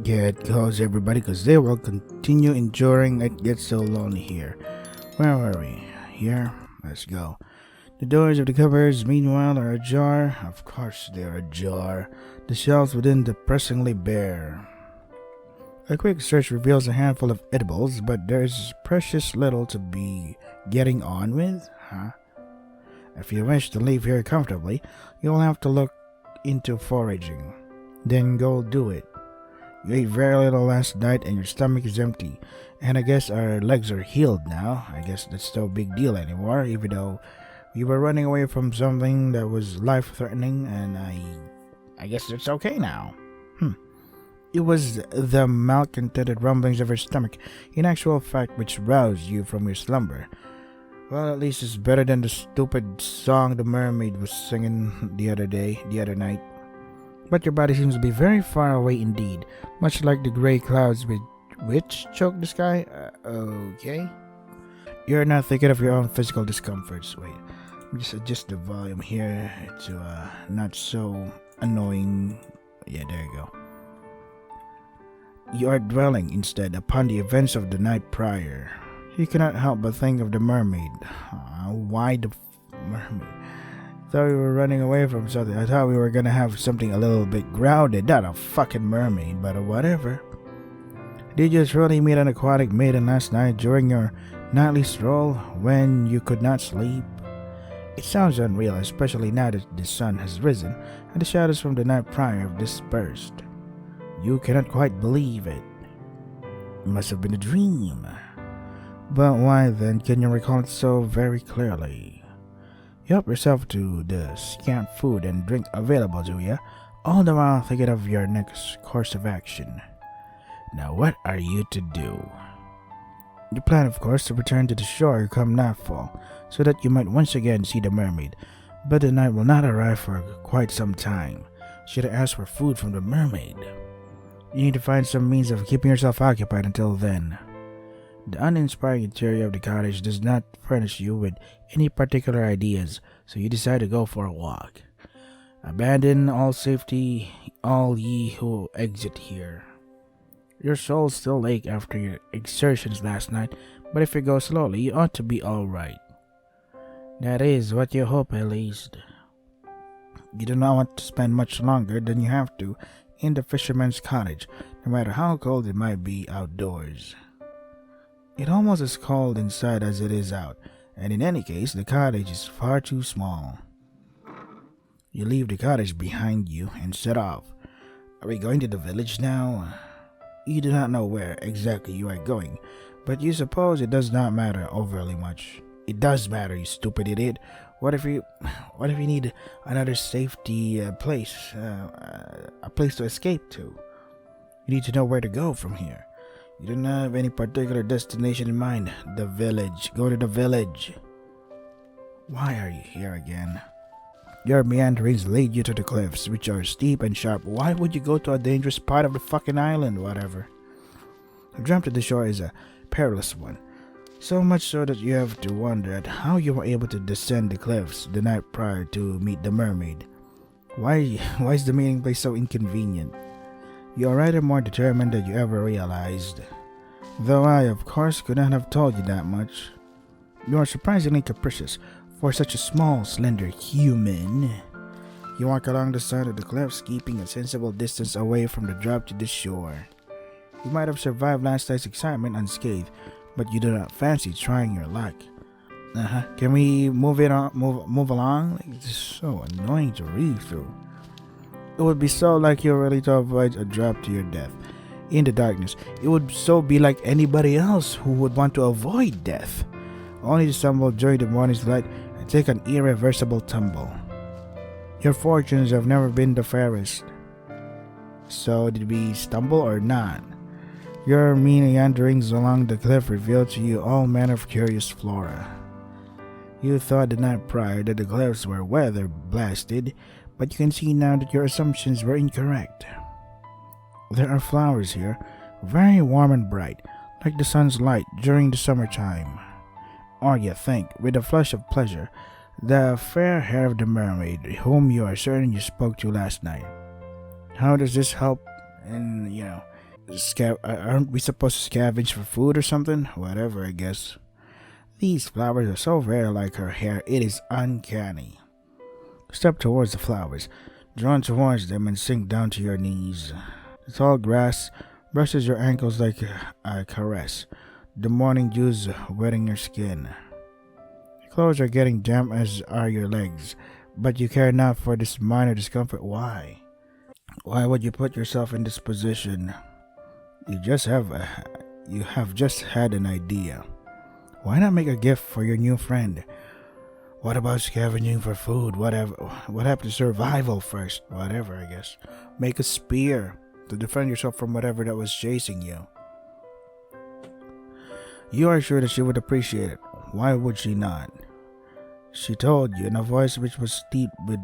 Get close, everybody, because they will continue enduring. It gets so lonely here. Where were we? Here? Let's go. The doors of the cupboards, meanwhile, are ajar. Of course, they are ajar. The shelves within depressingly bare. A quick search reveals a handful of edibles, but there's precious little to be getting on with, huh? If you wish to live here comfortably, you'll have to look into foraging. Then go do it. You ate very little last night and your stomach is empty. And I guess our legs are healed now. I guess that's no big deal anymore, even though we were running away from something that was life-threatening, and I guess it's okay now. It was the malcontented rumblings of her stomach, in actual fact, which roused you from your slumber. Well, at least it's better than the stupid song the mermaid was singing the other night. But your body seems to be very far away indeed, much like the gray clouds which choke the sky. Okay. You're not thinking of your own physical discomforts. Wait, let me just adjust the volume here to not so annoying. Yeah, there you go. You are dwelling instead upon the events of the night prior. You cannot help but think of the mermaid. Why the mermaid? Thought we were running away from something. I thought we were gonna have something a little bit grounded, not a fucking mermaid, but whatever. Did you truly meet an aquatic maiden last night during your nightly stroll when you could not sleep? It sounds unreal, especially now that the sun has risen and the shadows from the night prior have dispersed. You cannot quite believe it. It must have been a dream. But why then can you recall it so very clearly? You help yourself to the scant food and drink available to you, all the while thinking of your next course of action. Now what are you to do? You plan, of course, to return to the shore come nightfall, so that you might once again see the mermaid, but the night will not arrive for quite some time. Should I ask for food from the mermaid? You need to find some means of keeping yourself occupied until then. The uninspiring interior of the cottage does not furnish you with any particular ideas, so you decide to go for a walk. Abandon all safety, all ye who exit here. Your souls still ache after your exertions last night, but if you go slowly, you ought to be all right. That is what you hope, at least. You do not want to spend much longer than you have to in the fisherman's cottage, no matter how cold it might be outdoors. It almost as cold inside as it is out, and in any case, the cottage is far too small. You leave the cottage behind you and set off. Are we going to the village now? You do not know where exactly you are going, but you suppose it does not matter overly much. It does matter, you stupid idiot. What if you need another safety place, a place to escape to? You need to know where to go from here. You do not have any particular destination in mind. The village. Go to the village. Why are you here again? Your meanderings lead you to the cliffs, which are steep and sharp. Why would you go to a dangerous part of the fucking island? Whatever. The jump to the shore is a perilous one. So much so that you have to wonder at how you were able to descend the cliffs the night prior to meet the mermaid. Why is the meeting place so inconvenient? You are rather more determined than you ever realized. Though I, of course, could not have told you that much. You are surprisingly capricious for such a small, slender human. You walk along the side of the cliffs, keeping a sensible distance away from the drop to the shore. You might have survived last night's excitement unscathed, but you do not fancy trying your luck. Can we move along? It's so annoying to read through. It would be so like you're ready to avoid a drop to your death. In the darkness, it would so be like anybody else who would want to avoid death, only to stumble during the morning's light and take an irreversible tumble. Your fortunes have never been the fairest. So did we stumble or not? Your meanderings along the cliff revealed to you all manner of curious flora. You thought the night prior that the cliffs were weather blasted, but you can see now that your assumptions were incorrect. There are flowers here, very warm and bright, like the sun's light during the summertime. Or you think, with a flush of pleasure, the fair hair of the mermaid whom you are certain you spoke to last night. How does this help in, Aren't we supposed to scavenge for food or something? Whatever, I guess. These flowers are so very like her hair, it is uncanny. Step towards the flowers, drawn towards them, and sink down to your knees. The tall grass brushes your ankles like a caress, the morning dews wetting your skin. Your clothes are getting damp, as are your legs, but you care not for this minor discomfort. Why? Why would you put yourself in this position? You just have you have just had an idea. Why not make a gift for your new friend? What about scavenging for food? Whatever. What happened to survival first? Whatever, I guess. Make a spear to defend yourself from whatever that was chasing you. You are sure that she would appreciate it. Why would she not? She told you in a voice which was steeped with,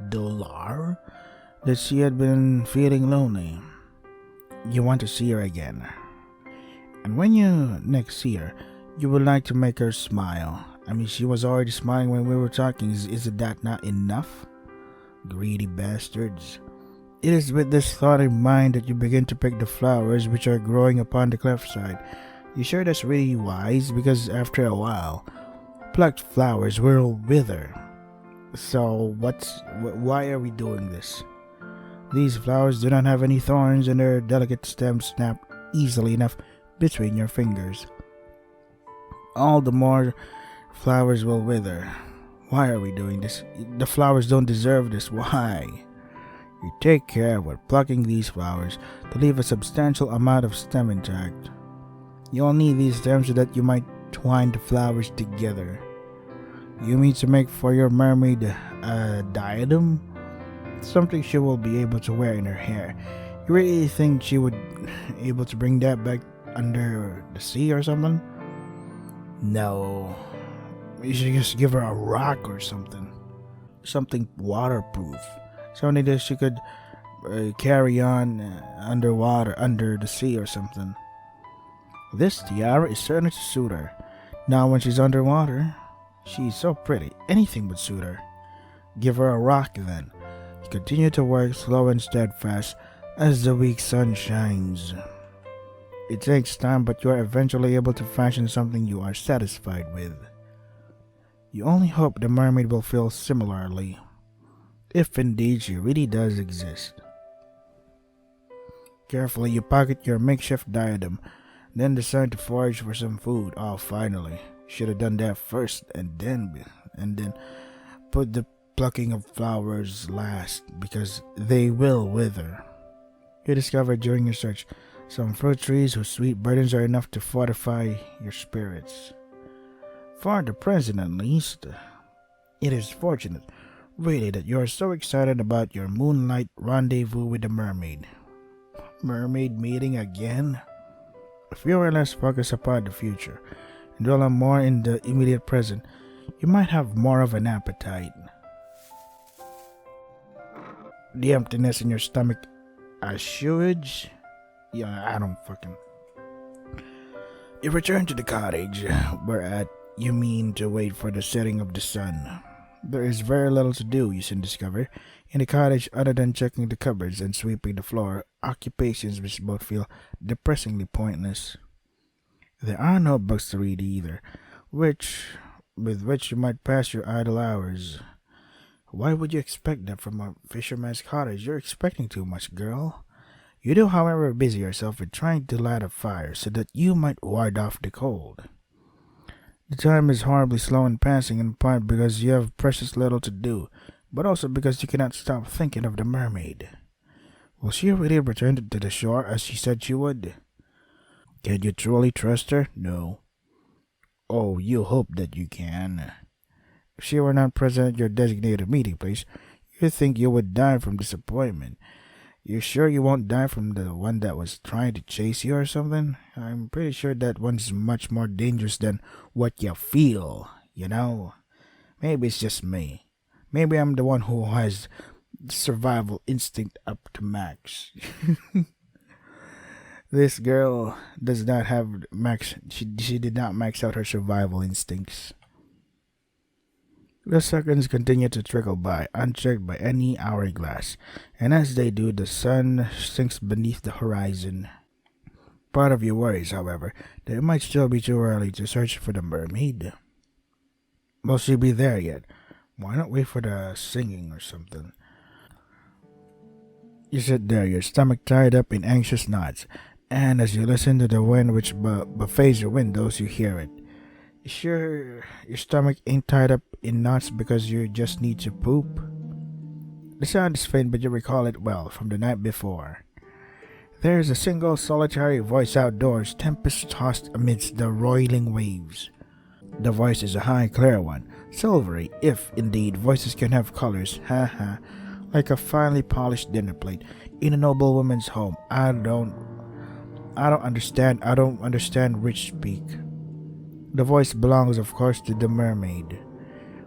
dolor? That she had been feeling lonely. You want to see her again. And when you next see her, you would like to make her smile. I mean, she was already smiling when we were talking. Is that not enough? Greedy bastards. It is with this thought in mind that you begin to pick the flowers which are growing upon the cliffside. You sure that's really wise? Because after a while, plucked flowers will wither. So why are we doing this? These flowers do not have any thorns, and their delicate stems snap easily enough between your fingers. All the more flowers will wither. Why are we doing this? The flowers don't deserve this. Why? You take care when plucking these flowers to leave a substantial amount of stem intact. You'll need these stems so that you might twine the flowers together. You mean to make for your mermaid a diadem? Something she will be able to wear in her hair. You really think she would able to bring that back under the sea or something? No. You should just give her a rock or something. Something waterproof. Something that she could carry on underwater, under the sea or something. This tiara is certain to suit her. Now when she's underwater, she's so pretty. Anything would suit her. Give her a rock then. Continue to work slow and steadfast as the weak sun shines. It takes time, but you are eventually able to fashion something you are satisfied with. You only hope the mermaid will feel similarly, if indeed she really does exist. Carefully, you pocket your makeshift diadem, then decide to forage for some food. Oh, finally. Should have done that first, and then put the plucking of flowers last, because they will wither. You discover during your search some fruit trees whose sweet burdens are enough to fortify your spirits. For the present, at least. It is fortunate, really, that you are so excited about your moonlight rendezvous with the mermaid. Mermaid meeting again? If you were less focused upon the future and dwell on more in the immediate present, you might have more of an appetite. The emptiness in your stomach assuage? Yeah, I don't fucking. You return to the cottage, whereat you mean to wait for the setting of the sun. There is very little to do, you soon discover, in the cottage other than checking the cupboards and sweeping the floor, occupations which both feel depressingly pointless. There are no books to read either, with which you might pass your idle hours. Why would you expect that from a fisherman's cottage? You're expecting too much, girl. You do, however, busy yourself with trying to light a fire so that you might ward off the cold. The time is horribly slow in passing, in part because you have precious little to do, but also because you cannot stop thinking of the mermaid. Will she really return to the shore as she said she would? Can you truly trust her? No. Oh, you hope that you can. If she were not present at your designated meeting place, you'd think you would die from disappointment. You're sure you won't die from the one that was trying to chase you or something? I'm pretty sure that one's much more dangerous than what you feel, you know? Maybe it's just me. Maybe I'm the one who has survival instinct up to max. This girl does not have max. She did not max out her survival instincts. The seconds continue to trickle by, unchecked by any hourglass, and as they do, the sun sinks beneath the horizon. Part of you worries, however, that it might still be too early to search for the mermaid. Will she be there yet? Why not wait for the singing or something? You sit there, your stomach tied up in anxious knots, and as you listen to the wind which buffets your windows, you hear it. You sure your stomach ain't tied up in knots because you just need to poop? The sound is faint, but you recall it well from the night before. There is a single solitary voice outdoors, tempest tossed amidst the roiling waves. The voice is a high, clear one, silvery, if indeed voices can have colors, ha, like a finely polished dinner plate in a noble woman's home. I don't understand rich speak. The voice belongs, of course, to the mermaid.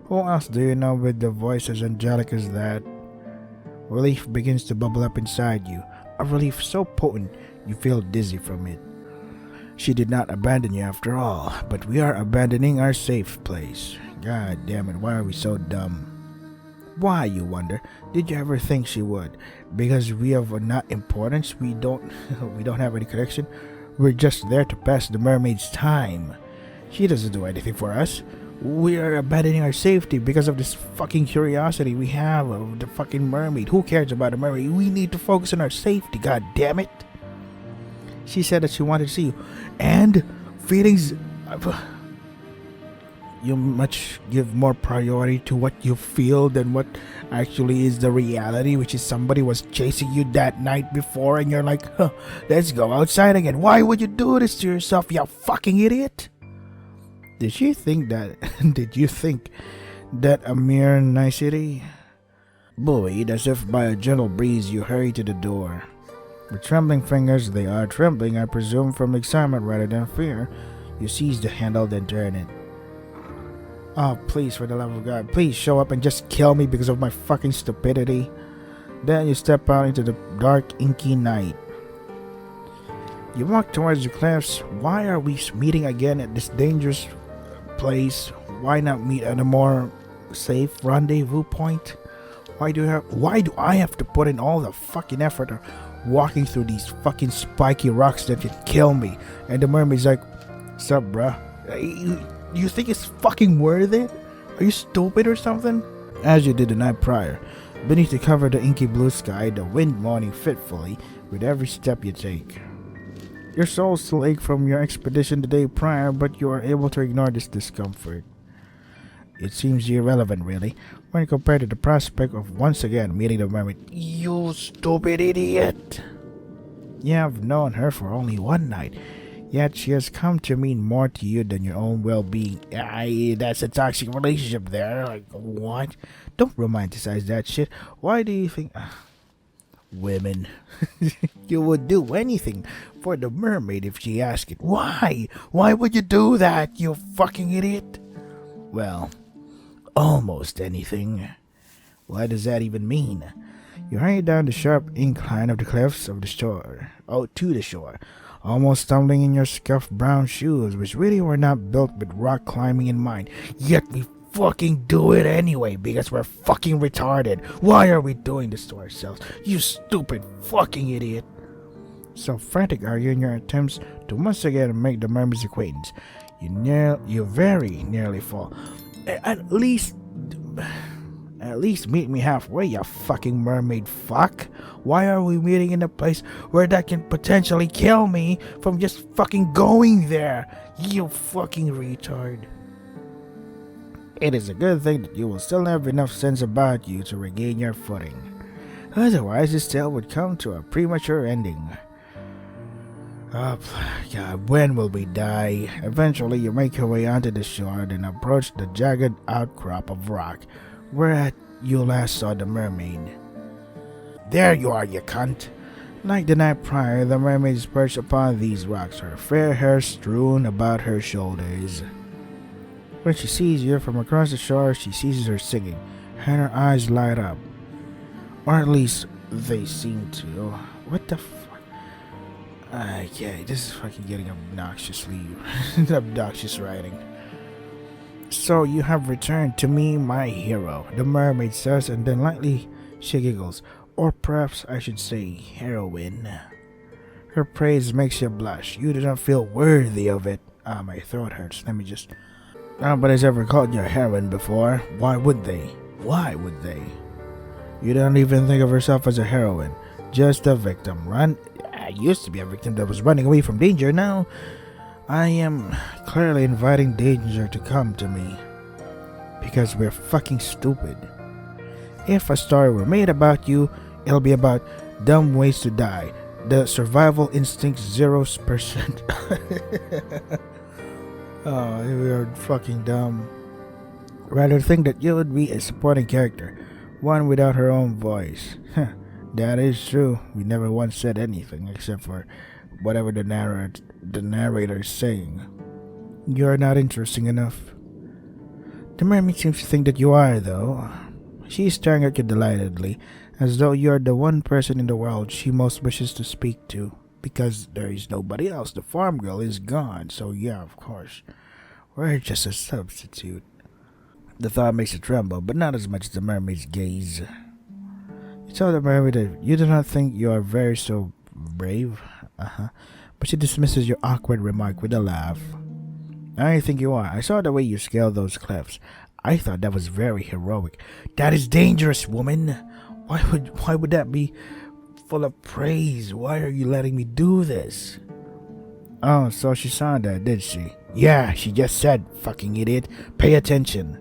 Who else do you know with the voice as angelic as that? Relief begins to bubble up inside you, a relief so potent you feel dizzy from it. She did not abandon you after all, but we are abandoning our safe place. God damn it, why are we so dumb? Why, you wonder? Did you ever think she would? Because we have not importance, we don't we don't have any connection. We're just there to pass the mermaid's time. She doesn't do anything for us. We are abandoning our safety because of this fucking curiosity we have of the fucking mermaid. Who cares about the mermaid? We need to focus on our safety, god damn it. She said that she wanted to see you. And feelings you much give more priority to what you feel than what actually is the reality, which is somebody was chasing you that night before and you're like, let's go outside again. Why would you do this to yourself, you fucking idiot? Did you think that a mere nicety? Buoyed as if by a gentle breeze, you hurry to the door. With trembling fingers, they are trembling, I presume, from excitement rather than fear, you seize the handle, then turn it. Oh, please, for the love of God, please show up and just kill me because of my fucking stupidity. Then you step out into the dark, inky night. You walk towards the cliffs. Why are we meeting again at this dangerous place? Why not meet at a more safe rendezvous point? Why do I have to put in all the fucking effort of walking through these fucking spiky rocks that could kill me? And the mermaid's like, sup, bruh? You think it's fucking worth it? Are you stupid or something? As you did the night prior, beneath the cover of the inky blue sky, the wind moaning fitfully with every step you take. Your soul still aches from your expedition the day prior, but you are able to ignore this discomfort. It seems irrelevant, really, when compared to the prospect of once again meeting the mermaid. You stupid idiot! You have known her for only one night, yet she has come to mean more to you than your own well-being. That's a toxic relationship there. Like, what? Don't romanticize that shit. Why do you think... women. You would do anything for the mermaid if she asked it. Why? Why would you do that, you fucking idiot? Well, almost anything. What does that even mean? You hurry down the sharp incline of the cliffs of the shore, to the shore, almost stumbling in your scuffed brown shoes, which really were not built with rock climbing in mind. Yet we fucking do it anyway because we're fucking retarded. Why are we doing this to ourselves? You stupid fucking idiot. So frantic are you in your attempts to once again make the mermaid's acquaintance. You very nearly fall. At least meet me halfway, you fucking mermaid fuck. Why are we meeting in a place where that can potentially kill me from just fucking going there? You fucking retard. It is a good thing that you will still have enough sense about you to regain your footing. Otherwise, this tale would come to a premature ending. Oh, God, when will we die? Eventually, you make your way onto the shore and approach the jagged outcrop of rock where you last saw the mermaid. There you are, you cunt! Like the night prior, the mermaid is perched upon these rocks, her fair hair strewn about her shoulders. When she sees you from across the shore, she ceases her singing, and her eyes light up. Or at least, they seem to. What the fuck? Okay, this is fucking getting obnoxious writing. So you have returned to me, my hero, the mermaid says, and then lightly she giggles. Or perhaps I should say heroine. Her praise makes you blush. You do not feel worthy of it. Ah, my throat hurts. Let me just... Nobody's ever called you a heroine before. Why would they? Why would they? You don't even think of yourself as a heroine. Just a victim. I used to be a victim that was running away from danger. Now, I am clearly inviting danger to come to me. Because we're fucking stupid. If a story were made about you, it'll be about dumb ways to die. The survival instinct 0%. Oh, we are fucking dumb. Rather think that you would be a supporting character, one without her own voice. That is true. We never once said anything except for whatever the narrator is saying. You're not interesting enough. The mermaid seems to think that you are, though. She's staring at you delightedly, as though you're the one person in the world she most wishes to speak to. Because there is nobody else. The farm girl is gone, so yeah, of course. We're just a substitute. The thought makes you tremble, but not as much as the mermaid's gaze. You tell the mermaid that you do not think you are very so brave. But she dismisses your awkward remark with a laugh. I think you are. I saw the way you scaled those cliffs. I thought that was very heroic. That is dangerous, woman. Why would that be full of praise? Why are you letting me do this? Oh, so she saw that, did she? Yeah, she just said, fucking idiot, pay attention.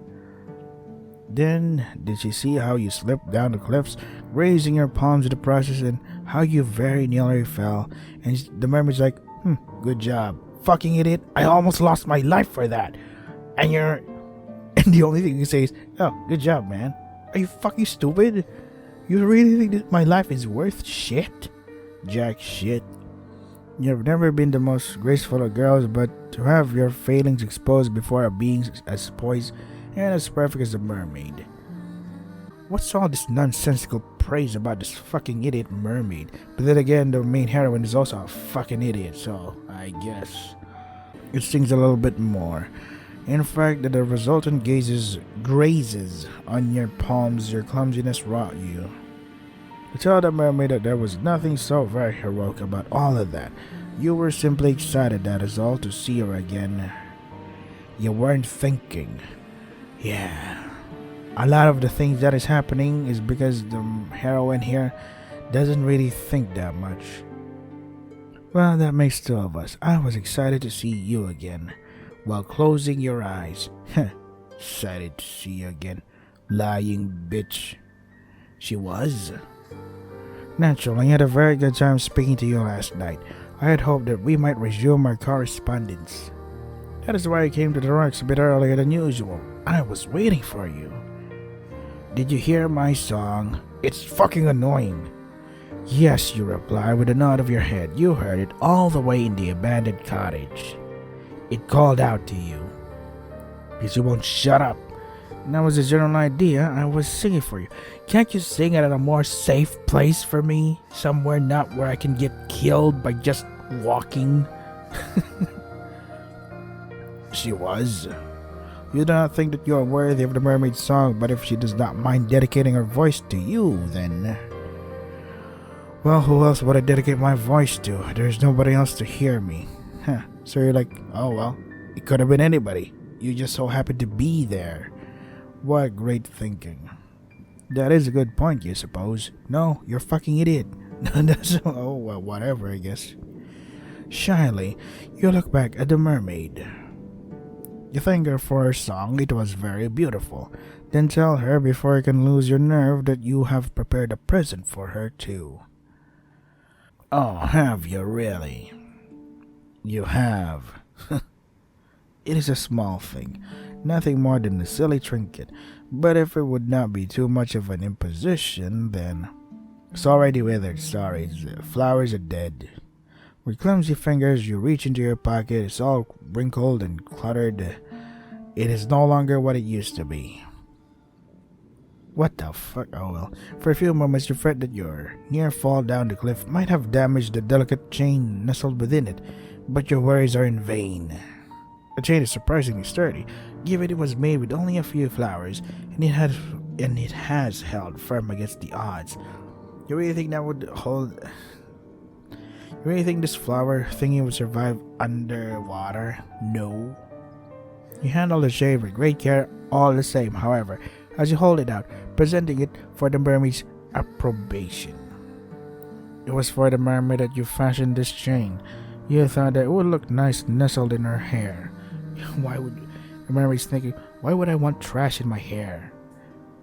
Then, did she see how you slipped down the cliffs, raising your palms in the process, and how you very nearly fell? And the mermaid's like, good job. Fucking idiot, I almost lost my life for that. And the only thing you say is, oh, good job, man. Are you fucking stupid? You really think that my life is worth shit? Jack shit. You've never been the most graceful of girls, but to have your failings exposed before a being as poised and as perfect as a mermaid. What's all this nonsensical praise about this fucking idiot mermaid? But then again, the main heroine is also a fucking idiot, so I guess it stings a little bit more. In fact, that the resultant grazes on your palms, your clumsiness wrought you. To tell the mermaid that there was nothing so very heroic about all of that. You were simply excited, that is all, to see her again. You weren't thinking. Yeah. A lot of the things that is happening is because the heroine here doesn't really think that much. Well, that makes two of us. I was excited to see you again. While closing your eyes. Excited to see you again. Lying bitch. She was. Naturally, I had a very good time speaking to you last night. I had hoped that we might resume our correspondence. That is why I came to the rocks a bit earlier than usual. I was waiting for you. Did you hear my song? It's fucking annoying. Yes, you reply with a nod of your head. You heard it all the way in the abandoned cottage. It called out to you. Because you won't shut up. And that was the general idea. I was singing for you. Can't you sing it at a more safe place for me? Somewhere not where I can get killed by just walking? She was. You do not think that you are worthy of the mermaid's song, but if she does not mind dedicating her voice to you, then... Well, who else would I dedicate my voice to? There's nobody else to hear me. So you're like, oh well, it could have been anybody. You just so happened to be there. What great thinking. That is a good point, you suppose. No, you're a fucking idiot. Oh, well, whatever, I guess. Shyly, you look back at the mermaid. You thank her for her song, it was very beautiful. Then tell her before you can lose your nerve that you have prepared a present for her too. Oh, have you really? You have. It is a small thing, nothing more than a silly trinket, but if it would not be too much of an imposition, then... It's already withered, sorry, the flowers are dead. With clumsy fingers you reach into your pocket, it's all wrinkled and cluttered. It is no longer what it used to be. What the fuck? Oh well. For a few moments you fret that your near fall down the cliff might have damaged the delicate chain nestled within it, but your worries are in vain. The chain is surprisingly sturdy, given it was made with only a few flowers, and it has held firm against the odds. You really think that would hold? You really think this flower thingy would survive underwater? No. You handle the chain with great care all the same, however, as you hold it out, presenting it for the mermaid's approbation. It was for the mermaid that you fashioned this chain. You thought that it would look nice nestled in her hair. Why would the mermaid's thinking, why would I want trash in my hair?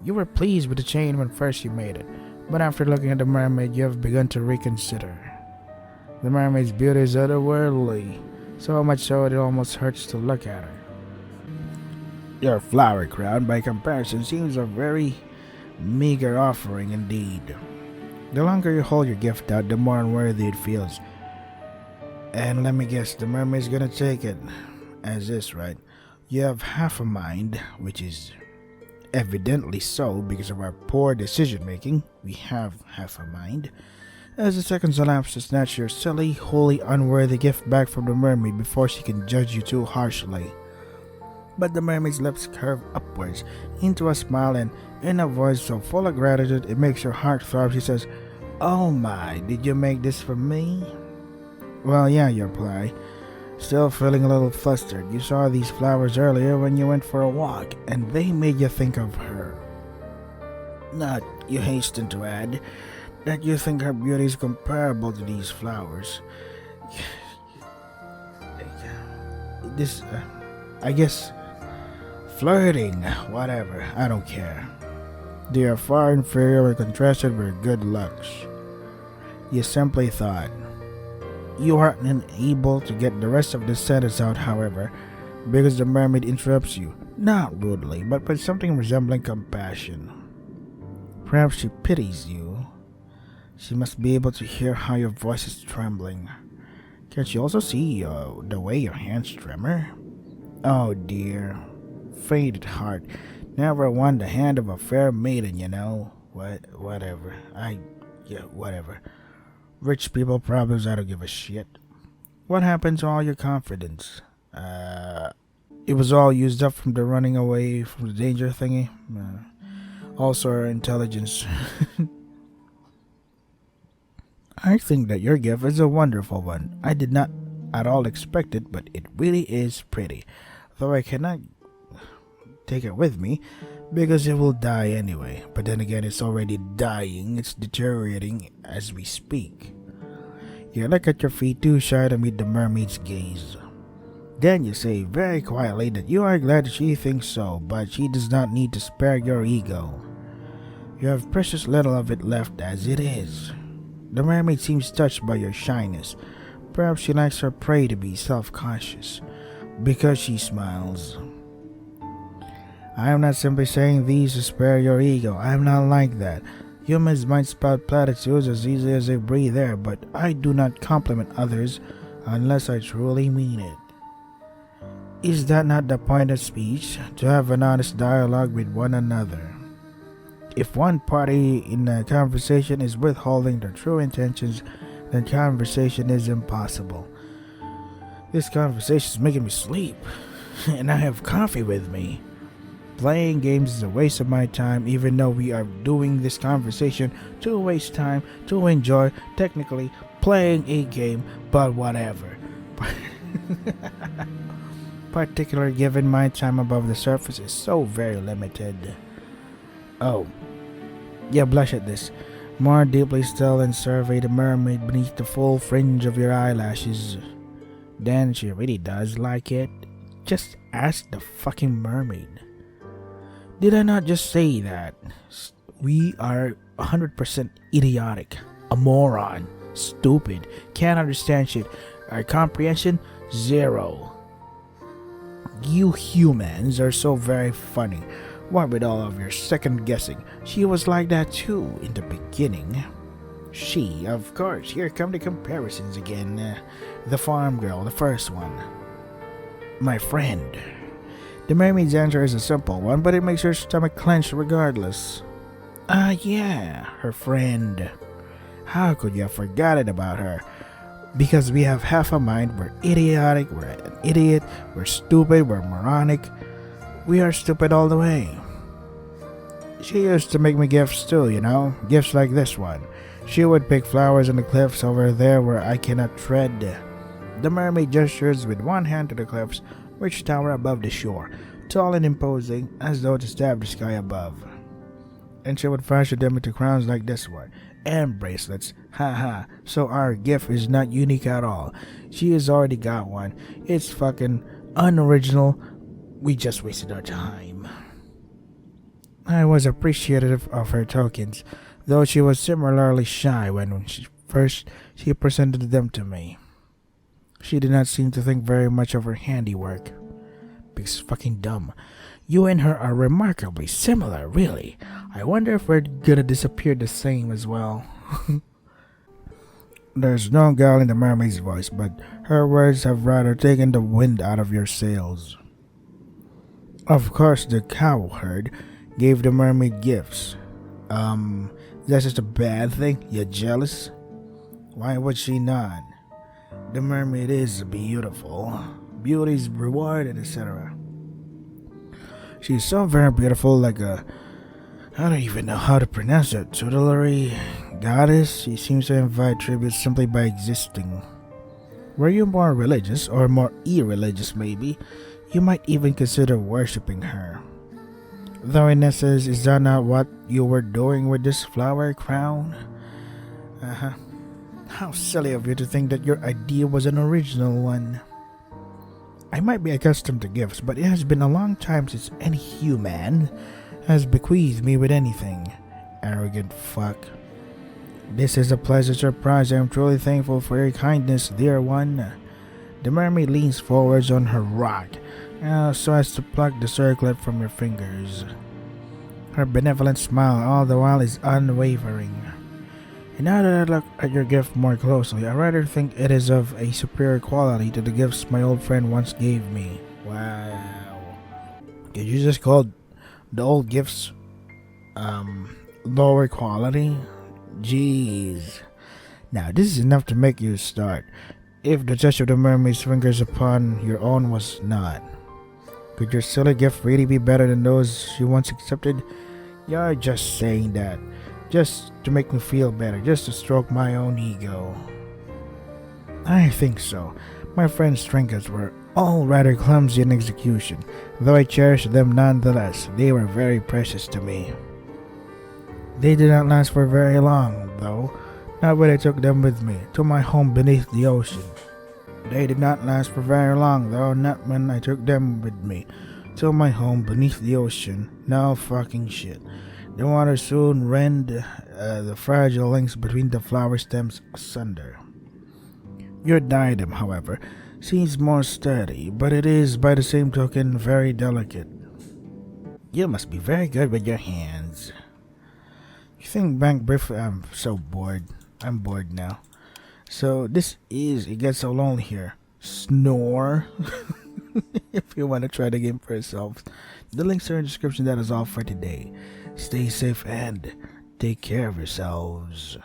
You were pleased with the chain when first you made it, but after looking at the mermaid, you have begun to reconsider. The mermaid's beauty is otherworldly, so much so it almost hurts to look at her. Your flower crown, by comparison, seems a very meager offering indeed. The longer you hold your gift out, the more unworthy it feels. And let me guess, the mermaid's gonna take it as is, right? You have half a mind, which is evidently so because of our poor decision making. We have half a mind. As the seconds elapse to snatch your silly, wholly unworthy gift back from the mermaid before she can judge you too harshly. But the mermaid's lips curve upwards into a smile, and in a voice so full of gratitude it makes your heart throb, she says, "Oh my, did you make this for me?" "Well, yeah," you reply, still feeling a little flustered. "You saw these flowers earlier when you went for a walk, and they made you think of her. Not," you hasten to add, "that you think her beauty is comparable to these flowers. I guess, flirting, whatever, I don't care. They are far inferior when contrasted with good looks." You simply thought. You are unable to get the rest of the sentence out, however, because the mermaid interrupts you, not rudely, but with something resembling compassion. Perhaps she pities you. She must be able to hear how your voice is trembling. Can she also see the way your hands tremor? Oh dear, faint at heart, never won the hand of a fair maiden, you know. Whatever. Whatever. Rich people problems, I don't give a shit. What happened to all your confidence? It was all used up from the running away from the danger thingy. Also our intelligence. I think that your gift is a wonderful one. I did not at all expect it, but it really is pretty. Though I cannot take it with me, because it will die anyway. But then again, it's already dying. It's deteriorating as we speak. You look at your feet, too shy to meet the mermaid's gaze. Then you say very quietly that you are glad she thinks so, but she does not need to spare your ego. You have precious little of it left as it is. The mermaid seems touched by your shyness. Perhaps she likes her prey to be self-conscious, because she smiles. I am not simply saying these to spare your ego. I am not like that. Humans might spout platitudes as easily as they breathe air, but I do not compliment others unless I truly mean it. Is that not the point of speech? To have an honest dialogue with one another. If one party in a conversation is withholding their true intentions, then conversation is impossible. This conversation is making me sleep, and I have coffee with me. Playing games is a waste of my time, even though we are doing this conversation to waste time, to enjoy, technically, playing a game, but whatever. Particularly given my time above the surface is so very limited. Oh. You blush at this, more deeply still, and survey the mermaid beneath the full fringe of your eyelashes. Then she really does like it. Just ask the fucking mermaid. Did I not just say that? We are 100% idiotic, a moron, stupid, can't understand shit. Our comprehension, 0. You humans are so very funny. What with all of your second guessing? She was like that too in the beginning. She, of course, here come the comparisons again. The farm girl, the first one. My friend. The mermaid's answer is a simple one, but it makes her stomach clench regardless. Yeah, her friend. How could you have forgotten about her? Because we have half a mind, we're idiotic, we're an idiot, we're stupid, we're moronic. We are stupid all the way. She used to make me gifts too, gifts like this one. She would pick flowers on the cliffs over there where I cannot tread. The mermaid gestures with one hand to the cliffs, which tower above the shore, tall and imposing, as though to stab the sky above. And she would fashion them into crowns like this one, and bracelets. Haha, so our gift is not unique at all. She has already got one. It's fucking unoriginal. We just wasted our time. I was appreciative of her tokens, though she was similarly shy when she presented them to me. She did not seem to think very much of her handiwork. Because fucking dumb. You and her are remarkably similar, really. I wonder if we're gonna disappear the same as well. There's no guile in the mermaid's voice, but her words have rather taken the wind out of your sails. Of course, the cowherd gave the mermaid gifts. That's just a bad thing? You're jealous? Why would she not? The mermaid is beautiful. Beauty's reward, etc. She's so very beautiful, like a... I don't even know how to pronounce it. Tutelary goddess? She seems to invite tribute simply by existing. Were you more religious, or more irreligious maybe, you might even consider worshipping her. Though in essence, is that not what you were doing with this flower crown? How silly of you to think that your idea was an original one. I might be accustomed to gifts, but it has been a long time since any human has bequeathed me with anything. Arrogant fuck. This is a pleasant surprise. I am truly thankful for your kindness, dear one. The mermaid leans forwards on her rock, so as to pluck the circlet from your fingers. Her benevolent smile all the while is unwavering. And now that I look at your gift more closely, I rather think it is of a superior quality to the gifts my old friend once gave me. Wow. Did you just call the old gifts, lower quality? Jeez. Now, this is enough to make you start. If the touch of the mermaid's fingers upon your own was not. Could your silly gift really be better than those you once accepted? You're just saying that. Just to make me feel better, just to stroke my own ego. I think so. My friend's trinkets were all rather clumsy in execution, though I cherished them nonetheless. They were very precious to me. They did not last for very long, though, not when I took them with me to my home beneath the ocean. They did not last for very long, though, not when I took them with me to my home beneath the ocean. No fucking shit. The water soon rend the fragile links between the flower stems asunder. Your diadem, however, seems more sturdy, but it is, by the same token, very delicate. You must be very good with your hands. You think back briefly. I'm so bored. I'm bored now. So it gets so lonely here. Snore. If you want to try the game for yourself, the links are in the description. That is all for today. Stay safe and take care of yourselves.